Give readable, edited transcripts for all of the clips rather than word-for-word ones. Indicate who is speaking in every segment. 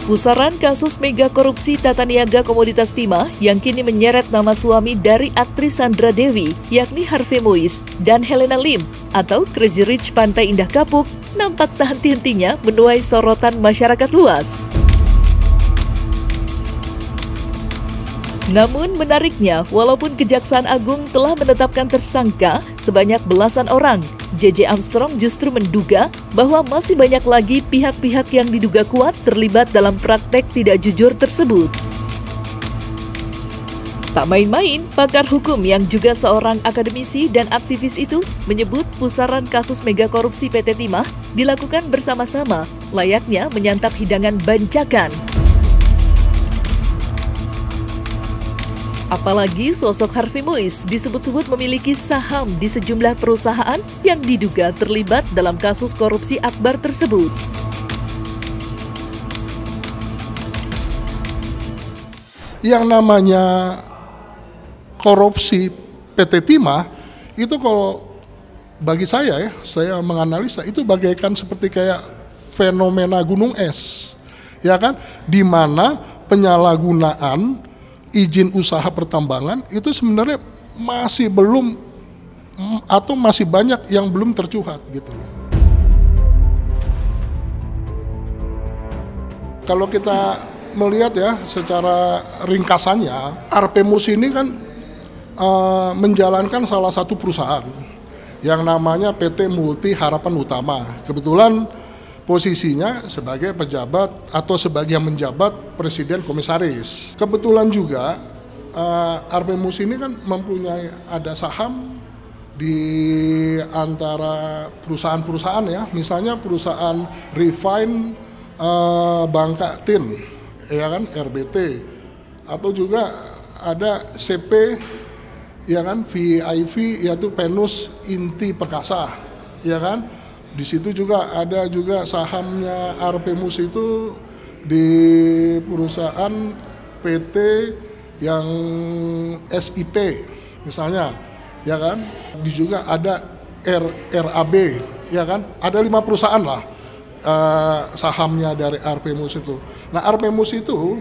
Speaker 1: Pusaran kasus mega korupsi tata niaga komoditas timah yang kini menyeret nama suami dari aktris Sandra Dewi, yakni Harvey Moise dan Helena Lim atau Crazy Rich Pantai Indah Kapuk, nampak tak henti-hentinya menuai sorotan masyarakat luas. Namun menariknya, walaupun Kejaksaan Agung telah menetapkan tersangka sebanyak belasan orang, JJ Armstrong justru menduga bahwa masih banyak lagi pihak-pihak yang diduga kuat terlibat dalam praktek tidak jujur tersebut. Tak main-main, pakar hukum yang juga seorang akademisi dan aktivis itu menyebut pusaran kasus mega korupsi PT Timah dilakukan bersama-sama, layaknya menyantap hidangan bancakan. Apalagi sosok Harvey Moise disebut-sebut memiliki saham di sejumlah perusahaan yang diduga terlibat dalam kasus korupsi akbar tersebut.
Speaker 2: Yang namanya korupsi PT Timah itu kalau bagi saya menganalisa itu bagaikan seperti kayak fenomena gunung es, ya kan, di mana penyalahgunaan izin usaha pertambangan itu sebenarnya masih belum atau masih banyak yang belum tercuhat gitu. Kalau kita melihat ya secara ringkasannya, Arpemus ini kan menjalankan salah satu perusahaan yang namanya PT Multi Harapan Utama. Kebetulan posisinya sebagai pejabat atau sebagai yang menjabat presiden komisaris. Kebetulan juga Arpemus ini kan mempunyai ada saham di antara perusahaan-perusahaan ya, misalnya perusahaan Refine Bangka Tin, ya kan, RBT, atau juga ada CP, ya kan, VIV yaitu Venus Inti Perkasa, ya kan. Di situ juga ada juga sahamnya Arpemus itu di perusahaan PT yang SIP misalnya, ya kan. Di juga ada RAB, ya kan. Ada 5 perusahaan lah sahamnya dari Arpemus itu. Nah, Arpemus itu,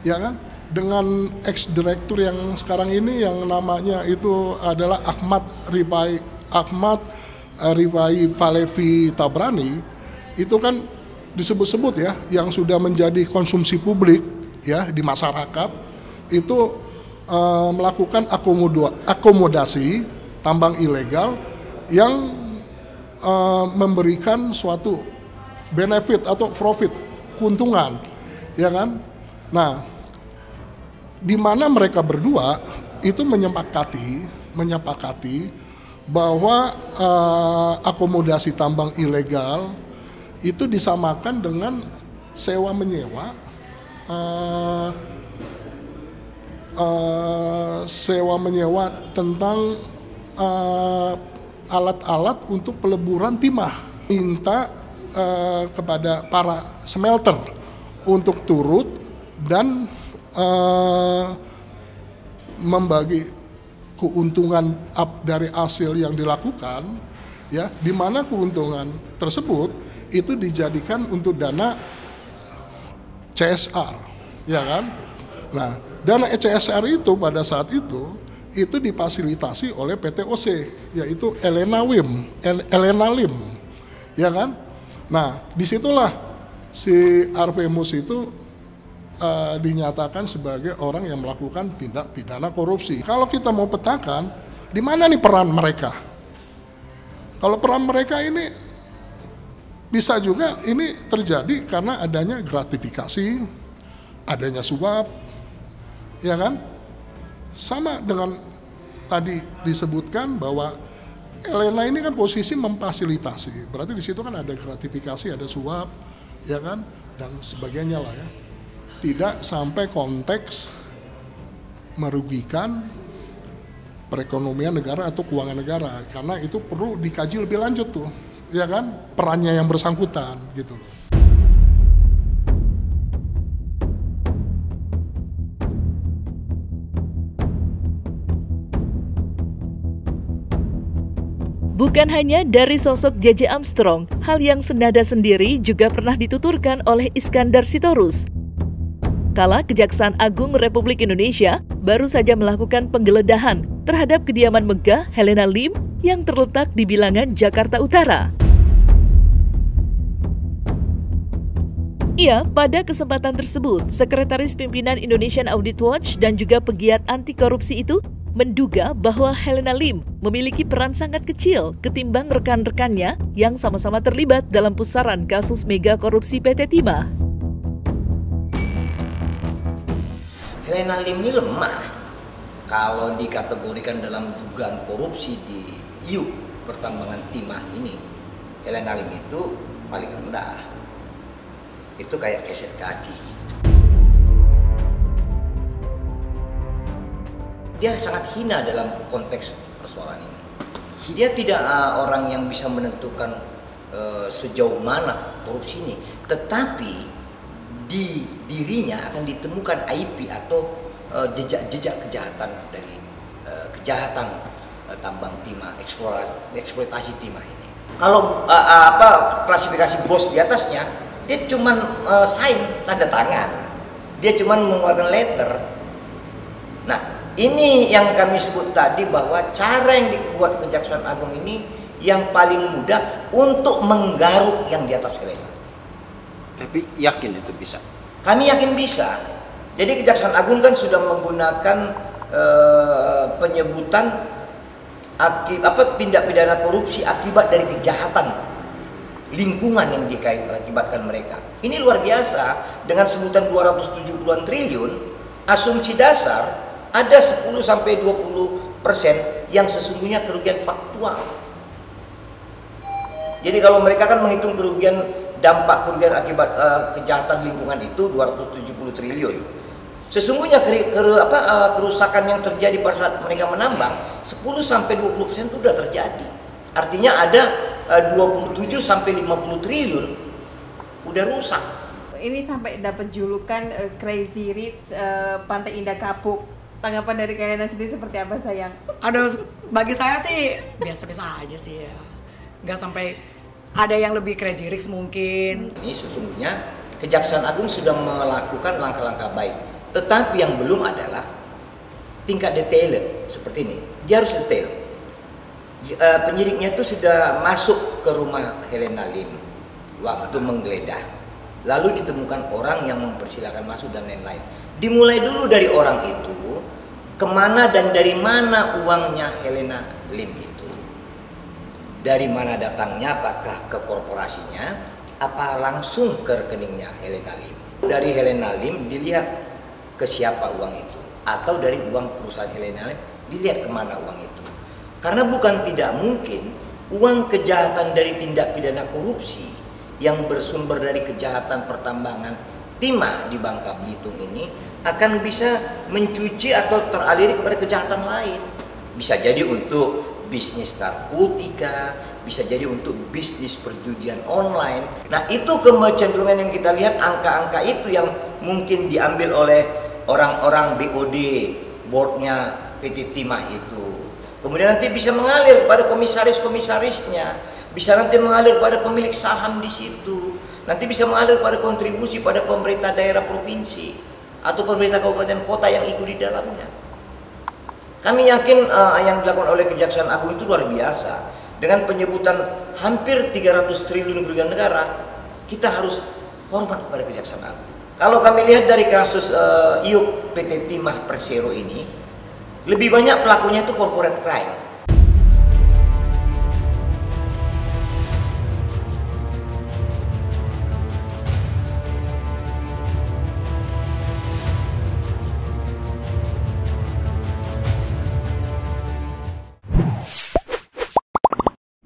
Speaker 2: ya kan, dengan ex-direktur yang sekarang ini yang namanya itu adalah Ahmad Rifai Falevi Tabrani, itu kan disebut-sebut ya yang sudah menjadi konsumsi publik ya di masyarakat itu melakukan akomodasi tambang ilegal yang memberikan suatu benefit atau profit, keuntungan, ya kan. Nah, di mana mereka berdua itu menyepakati bahwa akomodasi tambang ilegal itu disamakan dengan sewa menyewa tentang alat-alat untuk peleburan timah. Minta kepada para smelter untuk turut dan membagi keuntungan dari hasil yang dilakukan, ya, di mana keuntungan tersebut itu dijadikan untuk dana CSR, ya kan. Nah, dana CSR itu pada saat itu difasilitasi oleh PT OC, yaitu Helena Lim, ya kan. Nah, disitulah si Arpemus itu dinyatakan sebagai orang yang melakukan tindak pidana korupsi. Kalau kita mau petakan, di mana nih peran mereka? Kalau peran mereka ini bisa juga ini terjadi karena adanya gratifikasi, adanya suap, ya kan? Sama dengan tadi disebutkan bahwa Helena ini kan posisi memfasilitasi, berarti di situ kan ada gratifikasi, ada suap, ya kan, dan sebagainya lah ya. Tidak sampai konteks merugikan perekonomian negara atau keuangan negara, karena itu perlu dikaji lebih lanjut tuh, ya kan, perannya yang bersangkutan gitu loh.
Speaker 1: Bukan hanya dari sosok J.J. Armstrong, hal yang senada sendiri juga pernah dituturkan oleh Iskandar Sitorus. Kala Kejaksaan Agung Republik Indonesia baru saja melakukan penggeledahan terhadap kediaman megah Helena Lim yang terletak di Bilangan, Jakarta Utara. Pada kesempatan tersebut, Sekretaris Pimpinan Indonesian Audit Watch dan juga pegiat anti korupsi itu menduga bahwa Helena Lim memiliki peran sangat kecil ketimbang rekan-rekannya yang sama-sama terlibat dalam pusaran kasus mega korupsi PT Timah.
Speaker 3: Helena Lim ini lemah kalau dikategorikan dalam dugaan korupsi di IUP pertambangan Timah ini. Helena Lim itu paling rendah, itu kayak keset kaki. Dia sangat hina dalam konteks persoalan ini. Dia tidak orang yang bisa menentukan sejauh mana korupsi ini, tetapi di dirinya akan ditemukan IP atau jejak-jejak kejahatan dari kejahatan tambang timah, eksploitasi timah ini. Kalau klasifikasi bos di atasnya, dia cuma sign, tanda tangan, dia cuma mengeluarkan letter. Nah, ini yang kami sebut tadi bahwa cara yang dibuat Kejaksaan Agung ini yang paling mudah untuk menggaruk yang di atas Helena.
Speaker 4: Tapi yakin itu bisa?
Speaker 3: Kami yakin bisa. Jadi Kejaksaan Agung kan sudah menggunakan penyebutan tindak pidana korupsi akibat dari kejahatan lingkungan yang diakibatkan mereka. Ini luar biasa, dengan sebutan 270-an triliun, asumsi dasar ada 10-20% yang sesungguhnya kerugian faktual. Jadi kalau mereka kan menghitung dampak kerugian akibat kejahatan lingkungan itu 270 triliun. Sesungguhnya kerusakan yang terjadi pada saat mereka menambang 10-20% itu sudah terjadi. Artinya ada 27-50 triliun udah rusak.
Speaker 5: Ini sampai dapat julukan Crazy Rich Pantai Indah Kapuk. Tanggapan dari kalian sendiri seperti apa, sayang?
Speaker 6: Aduh, bagi saya sih biasa-biasa aja sih ya. Nggak sampai ada yang lebih crazy rich mungkin.
Speaker 3: Ini sesungguhnya Kejaksaan Agung sudah melakukan langkah-langkah baik. Tetapi yang belum adalah tingkat detail seperti ini. Dia harus detail. Penyidiknya itu sudah masuk ke rumah Helena Lim waktu menggeledah. Lalu ditemukan orang yang mempersilahkan masuk dan lain-lain. Dimulai dulu dari orang itu, kemana dan dari mana uangnya Helena Lim itu. Dari mana datangnya, apakah ke korporasinya, apa langsung ke rekeningnya Helena Lim. Dari Helena Lim dilihat ke siapa uang itu. Atau dari uang perusahaan Helena Lim dilihat kemana uang itu. Karena bukan tidak mungkin uang kejahatan dari tindak pidana korupsi yang bersumber dari kejahatan pertambangan timah di Bangka Belitung ini akan bisa mencuci atau teraliri kepada kejahatan lain. Bisa jadi untuk bisnis narkotika, bisa jadi untuk bisnis perjudian online. Nah, itu kecenderungan yang kita lihat, angka-angka itu yang mungkin diambil oleh orang-orang BOD, boardnya PT Timah itu. Kemudian nanti bisa mengalir pada komisaris-komisarisnya, bisa nanti mengalir pada pemilik saham di situ, nanti bisa mengalir pada kontribusi pada pemerintah daerah provinsi atau pemerintah kabupaten kota yang ikut di dalamnya. Kami yakin yang dilakukan oleh Kejaksaan Agung itu luar biasa. Dengan penyebutan hampir 300 triliun kerugian negara, kita harus hormat kepada Kejaksaan Agung. Kalau kami lihat dari kasus IUP PT Timah Persero ini, lebih banyak pelakunya itu corporate crime.